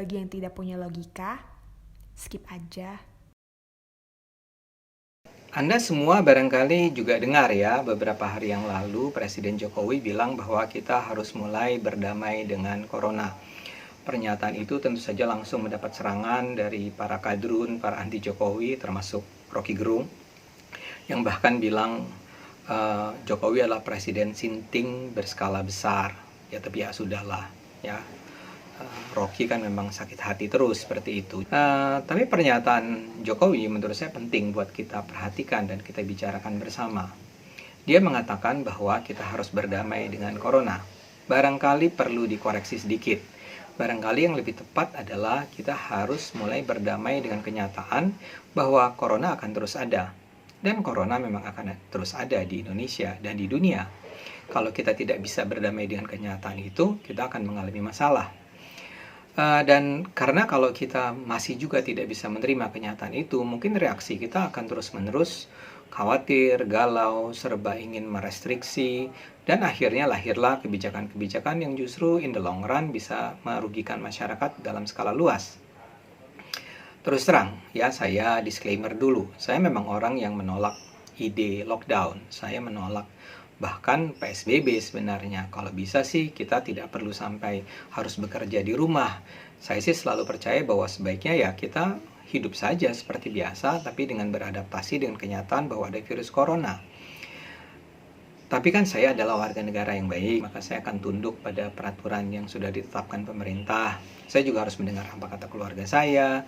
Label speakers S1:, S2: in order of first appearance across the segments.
S1: bagi yang tidak punya logika, skip aja.
S2: Anda semua barangkali juga dengar ya, beberapa hari yang lalu Presiden Jokowi bilang bahwa kita harus mulai berdamai dengan corona. Pernyataan itu tentu saja langsung mendapat serangan dari para kadrun, para anti Jokowi, termasuk Rocky Gerung, yang bahkan bilang Jokowi adalah presiden sinting berskala besar. Ya tapi ya sudahlah ya. Rocky kan memang sakit hati terus seperti itu. Tapi pernyataan Jokowi menurut saya penting buat kita perhatikan dan kita bicarakan bersama. Dia mengatakan bahwa kita harus berdamai dengan corona. Barangkali perlu dikoreksi sedikit. Barangkali yang lebih tepat adalah kita harus mulai berdamai dengan kenyataan bahwa corona akan terus ada. Dan corona memang akan terus ada di Indonesia dan di dunia. Kalau kita tidak bisa berdamai dengan kenyataan itu, kita akan mengalami masalah. Dan karena kalau kita masih juga tidak bisa menerima kenyataan itu, mungkin reaksi kita akan terus-menerus khawatir, galau, serba ingin merestriksi, dan akhirnya lahirlah kebijakan-kebijakan yang justru in the long run bisa merugikan masyarakat dalam skala luas. Terus terang, ya saya disclaimer dulu, saya memang orang yang menolak ide lockdown, saya menolak bahkan PSBB sebenarnya. Kalau bisa sih kita tidak perlu sampai harus bekerja di rumah. Saya sih selalu percaya bahwa sebaiknya ya kita hidup saja seperti biasa, tapi dengan beradaptasi dengan kenyataan bahwa ada virus corona. Tapi kan saya adalah warga negara yang baik, maka saya akan tunduk pada peraturan yang sudah ditetapkan pemerintah. Saya juga harus mendengar apa kata keluarga saya,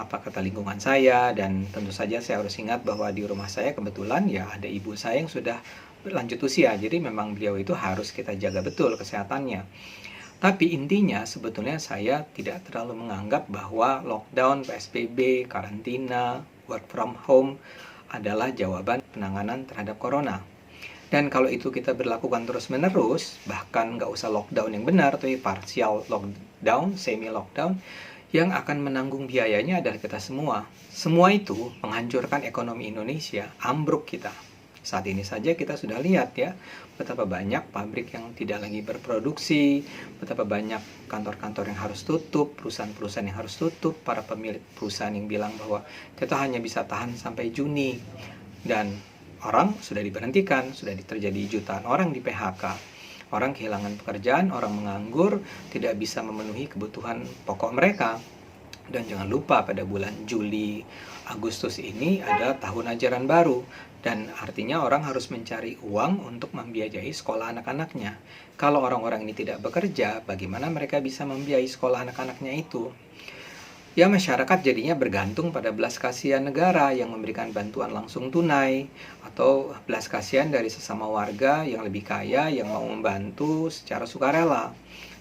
S2: apa kata lingkungan saya, dan tentu saja saya harus ingat bahwa di rumah saya kebetulan ya ada ibu saya yang sudah berlanjut usia, jadi memang beliau itu harus kita jaga betul kesehatannya. Tapi intinya sebetulnya saya tidak terlalu menganggap bahwa lockdown, PSBB, karantina, work from home adalah jawaban penanganan terhadap corona. Dan kalau itu kita berlakukan terus-menerus, bahkan nggak usah lockdown yang benar, tapi partial lockdown, semi-lockdown, yang akan menanggung biayanya adalah kita semua. Semua itu menghancurkan ekonomi Indonesia, ambruk kita. Saat ini saja kita sudah lihat ya, betapa banyak pabrik yang tidak lagi berproduksi, betapa banyak kantor-kantor yang harus tutup, perusahaan-perusahaan yang harus tutup, para pemilik perusahaan yang bilang bahwa kita hanya bisa tahan sampai Juni. Dan orang sudah diberhentikan, sudah terjadi jutaan orang di PHK. Orang kehilangan pekerjaan, orang menganggur, tidak bisa memenuhi kebutuhan pokok mereka. Dan jangan lupa pada bulan Juli, Agustus ini ada tahun ajaran baru. Dan artinya orang harus mencari uang untuk membiayai sekolah anak-anaknya. Kalau orang-orang ini tidak bekerja, bagaimana mereka bisa membiayai sekolah anak-anaknya itu? Ya masyarakat jadinya bergantung pada belas kasihan negara yang memberikan bantuan langsung tunai, atau belas kasihan dari sesama warga yang lebih kaya yang mau membantu secara sukarela.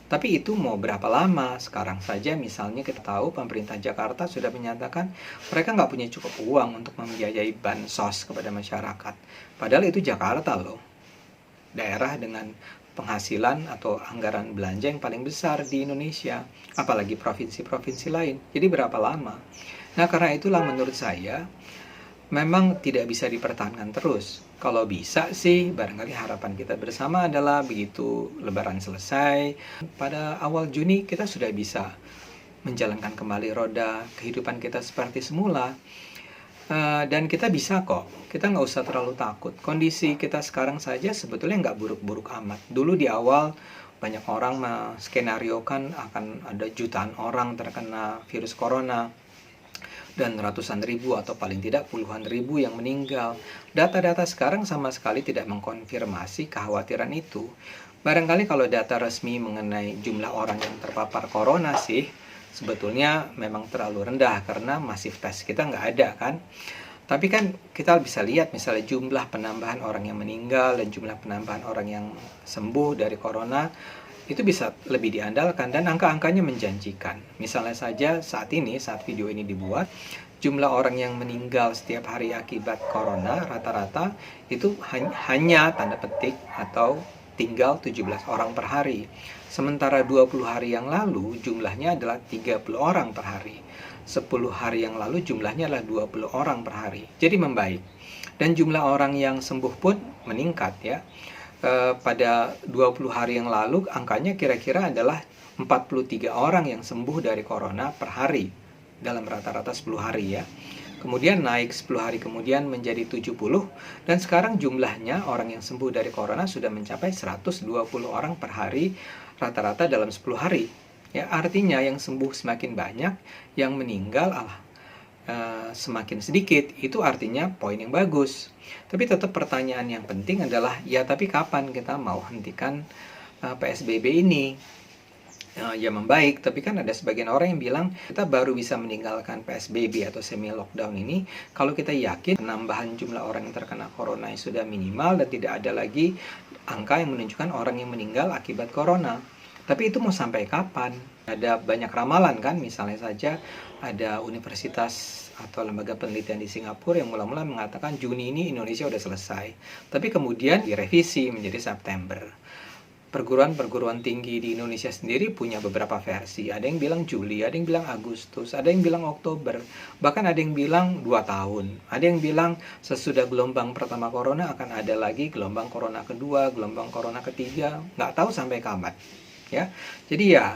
S2: Tapi itu mau berapa lama? Sekarang saja misalnya kita tahu pemerintah Jakarta sudah menyatakan mereka nggak punya cukup uang untuk membiayai bansos kepada masyarakat. Padahal itu Jakarta loh, daerah dengan penghasilan atau anggaran belanja yang paling besar di Indonesia, apalagi provinsi-provinsi lain. Jadi berapa lama? Nah karena itulah menurut saya memang tidak bisa dipertahankan terus. Kalau bisa sih, barangkali harapan kita bersama adalah begitu Lebaran selesai, pada awal Juni kita sudah bisa menjalankan kembali roda kehidupan kita seperti semula. Dan kita bisa kok, kita nggak usah terlalu takut. Kondisi kita sekarang saja sebetulnya nggak buruk-buruk amat. Dulu di awal banyak orang menskenariokan akan ada jutaan orang terkena virus corona, dan ratusan ribu atau paling tidak puluhan ribu yang meninggal. Data-data sekarang sama sekali tidak mengkonfirmasi kekhawatiran itu. Barangkali kalau data resmi mengenai jumlah orang yang terpapar corona sih, sebetulnya memang terlalu rendah karena masif tes kita nggak ada kan. Tapi kan kita bisa lihat misalnya jumlah penambahan orang yang meninggal dan jumlah penambahan orang yang sembuh dari corona, itu bisa lebih diandalkan dan angka-angkanya menjanjikan. Misalnya saja saat ini, saat video ini dibuat, jumlah orang yang meninggal setiap hari akibat corona rata-rata itu hanya tanda petik atau tinggal 17 orang per hari. Sementara 20 hari yang lalu jumlahnya adalah 30 orang per hari. 10 hari yang lalu jumlahnya adalah 20 orang per hari. Jadi membaik. Dan jumlah orang yang sembuh pun meningkat ya. Pada 20 hari yang lalu angkanya kira-kira adalah 43 orang yang sembuh dari corona per hari dalam rata-rata 10 hari ya. Kemudian naik 10 hari kemudian menjadi 70, dan sekarang jumlahnya orang yang sembuh dari corona sudah mencapai 120 orang per hari rata-rata dalam 10 hari. Ya, artinya yang sembuh semakin banyak, yang meninggal semakin sedikit. Itu artinya poin yang bagus. Tapi tetap pertanyaan yang penting adalah, ya tapi kapan kita mau hentikan PSBB ini? Ya membaik, tapi kan ada sebagian orang yang bilang kita baru bisa meninggalkan PSBB atau semi lockdown ini kalau kita yakin penambahan jumlah orang yang terkena corona sudah minimal dan tidak ada lagi angka yang menunjukkan orang yang meninggal akibat corona. Tapi itu mau sampai kapan? Ada banyak ramalan kan, misalnya saja ada universitas atau lembaga penelitian di Singapura yang mula-mula mengatakan Juni ini Indonesia udah selesai. Tapi kemudian direvisi menjadi September. Perguruan-perguruan tinggi di Indonesia sendiri punya beberapa versi. Ada yang bilang Juli, ada yang bilang Agustus, ada yang bilang Oktober. Bahkan ada yang bilang 2 tahun. Ada yang bilang sesudah gelombang pertama corona akan ada lagi gelombang corona kedua, gelombang corona ketiga. Nggak tahu sampai kapan. Ya, jadi ya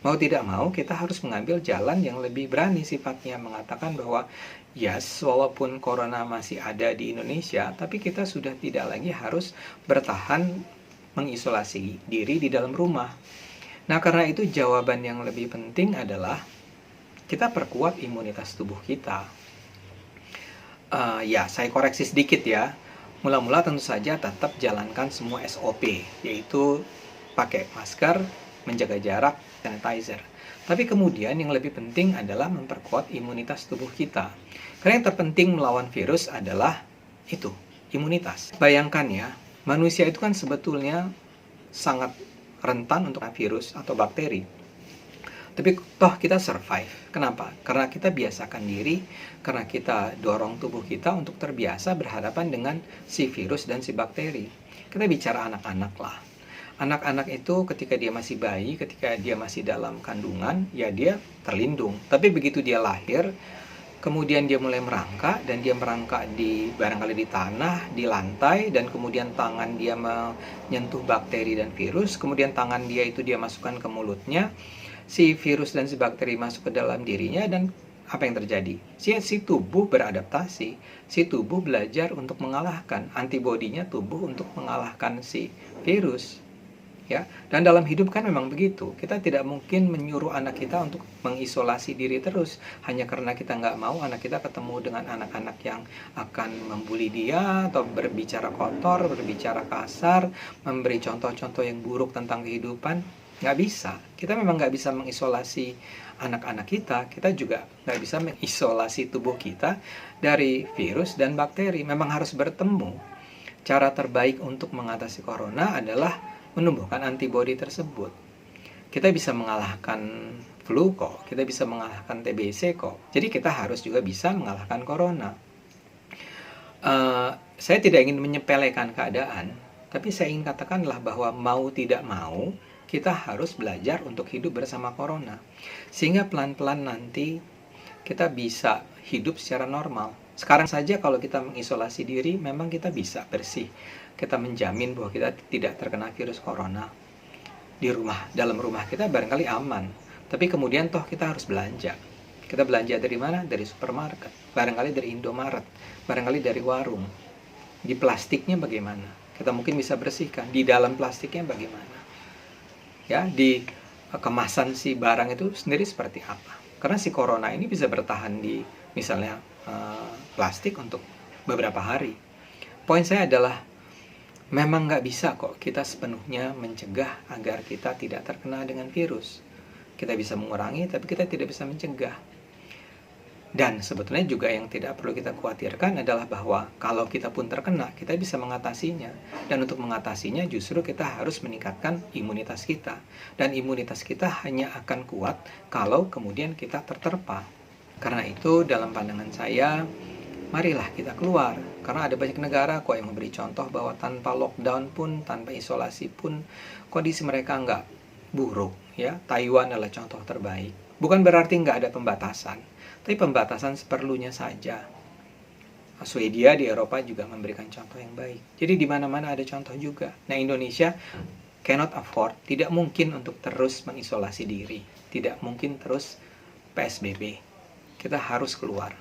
S2: mau tidak mau kita harus mengambil jalan yang lebih berani sifatnya, mengatakan bahwa yes, walaupun corona masih ada di Indonesia, tapi kita sudah tidak lagi harus bertahan mengisolasi diri di dalam rumah. Nah, karena itu jawaban yang lebih penting adalah kita perkuat imunitas tubuh kita. Ya, saya koreksi sedikit ya. Mula-mula tentu saja tetap jalankan semua SOP, yaitu pakai masker, menjaga jarak, sanitizer. Tapi kemudian yang lebih penting adalah memperkuat imunitas tubuh kita. Karena yang terpenting melawan virus adalah itu, imunitas. Bayangkan ya, manusia itu kan sebetulnya sangat rentan untuk virus atau bakteri. Tapi toh kita survive. Kenapa? Karena kita biasakan diri, karena kita dorong tubuh kita untuk terbiasa berhadapan dengan si virus dan si bakteri. Kita bicara anak-anak lah. Anak-anak itu ketika dia masih bayi, ketika dia masih dalam kandungan, ya dia terlindung. Tapi begitu dia lahir, kemudian dia mulai merangkak, dan dia merangkak barangkali di tanah, di lantai, dan kemudian tangan dia menyentuh bakteri dan virus, kemudian tangan dia itu dia masukkan ke mulutnya, si virus dan si bakteri masuk ke dalam dirinya, dan apa yang terjadi? Si tubuh beradaptasi, si tubuh belajar untuk mengalahkan, antibodinya tubuh untuk mengalahkan si virus. Ya, dan dalam hidup kan memang begitu. Kita tidak mungkin menyuruh anak kita untuk mengisolasi diri terus hanya karena kita nggak mau anak kita ketemu dengan anak-anak yang akan membuli dia atau berbicara kotor, berbicara kasar, memberi contoh-contoh yang buruk tentang kehidupan. Nggak bisa. Kita memang nggak bisa mengisolasi anak-anak kita. Kita juga nggak bisa mengisolasi tubuh kita dari virus dan bakteri. Memang harus bertemu. Cara terbaik untuk mengatasi corona adalah menumbuhkan antibodi tersebut. Kita bisa mengalahkan flu kok, kita bisa mengalahkan TBC kok. Jadi kita harus juga bisa mengalahkan corona. Saya tidak ingin menyepelekan keadaan, tapi saya ingin katakanlah bahwa mau tidak mau, kita harus belajar untuk hidup bersama corona. Sehingga pelan-pelan nanti kita bisa hidup secara normal. Sekarang saja kalau kita mengisolasi diri, memang kita bisa bersih. Kita menjamin bahwa kita tidak terkena virus corona. Di rumah, dalam rumah kita barangkali aman. Tapi kemudian toh kita harus belanja. Kita belanja dari mana? Dari supermarket. Barangkali dari Indomaret. Barangkali dari warung. Di plastiknya bagaimana? Kita mungkin bisa bersihkan. Di dalam plastiknya bagaimana? Ya, di kemasan si barang itu sendiri seperti apa? Karena si corona ini bisa bertahan di misalnya plastik untuk beberapa hari. Poin saya adalah memang nggak bisa kok kita sepenuhnya mencegah agar kita tidak terkena dengan virus. Kita bisa mengurangi, tapi kita tidak bisa mencegah. Dan sebetulnya juga yang tidak perlu kita khawatirkan adalah bahwa kalau kita pun terkena, kita bisa mengatasinya. Dan untuk mengatasinya justru kita harus meningkatkan imunitas kita. Dan imunitas kita hanya akan kuat kalau kemudian kita terterpa. Karena itu dalam pandangan saya, marilah kita keluar. Karena ada banyak negara kok yang memberi contoh bahwa tanpa lockdown pun, tanpa isolasi pun, kondisi mereka nggak buruk. Ya, Taiwan adalah contoh terbaik. Bukan berarti nggak ada pembatasan, tapi pembatasan seperlunya saja. Swedia di Eropa juga memberikan contoh yang baik. Jadi di mana-mana ada contoh juga. Nah, Indonesia cannot afford, tidak mungkin untuk terus mengisolasi diri, tidak mungkin terus PSBB. Kita harus keluar.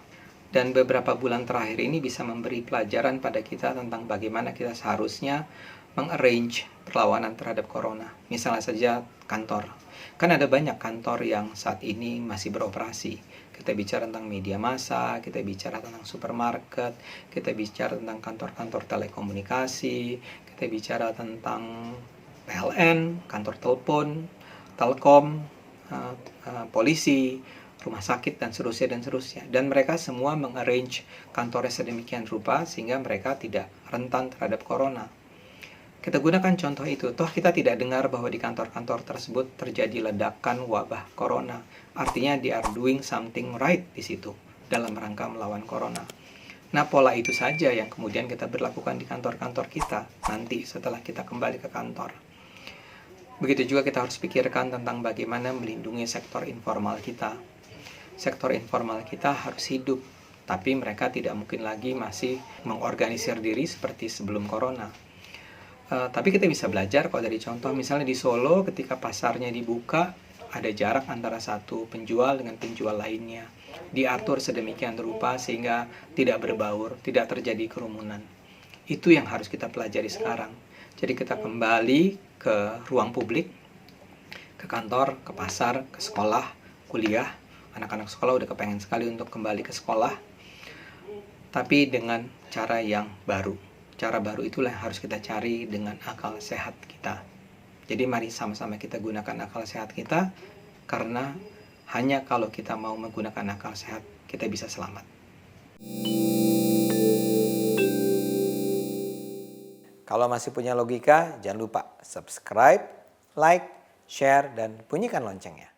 S2: Dan beberapa bulan terakhir ini bisa memberi pelajaran pada kita tentang bagaimana kita seharusnya mengarrange perlawanan terhadap corona. Misalnya saja kantor. Kan ada banyak kantor yang saat ini masih beroperasi. Kita bicara tentang media massa, kita bicara tentang supermarket, kita bicara tentang kantor-kantor telekomunikasi, kita bicara tentang PLN, kantor telepon, telkom, polisi, rumah sakit, dan seterusnya. Dan mereka semua mengarrange kantornya sedemikian rupa sehingga mereka tidak rentan terhadap corona. Kita gunakan contoh itu, toh kita tidak dengar bahwa di kantor-kantor tersebut terjadi ledakan wabah corona. Artinya they are doing something right di situ dalam rangka melawan corona. Nah, pola itu saja yang kemudian kita berlakukan di kantor-kantor kita nanti setelah kita kembali ke kantor. Begitu juga kita harus pikirkan tentang bagaimana melindungi sektor informal kita. Sektor informal kita harus hidup, tapi mereka tidak mungkin lagi masih mengorganisir diri seperti sebelum corona. Tapi kita bisa belajar kalau dari contoh, misalnya di Solo ketika pasarnya dibuka, ada jarak antara satu penjual dengan penjual lainnya. Diatur sedemikian rupa sehingga tidak berbaur, tidak terjadi kerumunan. Itu yang harus kita pelajari sekarang. Jadi kita kembali ke ruang publik, ke kantor, ke pasar, ke sekolah, kuliah. Anak-anak sekolah udah kepengen sekali untuk kembali ke sekolah, tapi dengan cara yang baru. Cara baru itulah yang harus kita cari dengan akal sehat kita. Jadi mari sama-sama kita gunakan akal sehat kita, karena hanya kalau kita mau menggunakan akal sehat, kita bisa selamat. Kalau masih punya logika, jangan lupa subscribe, like, share, dan bunyikan loncengnya.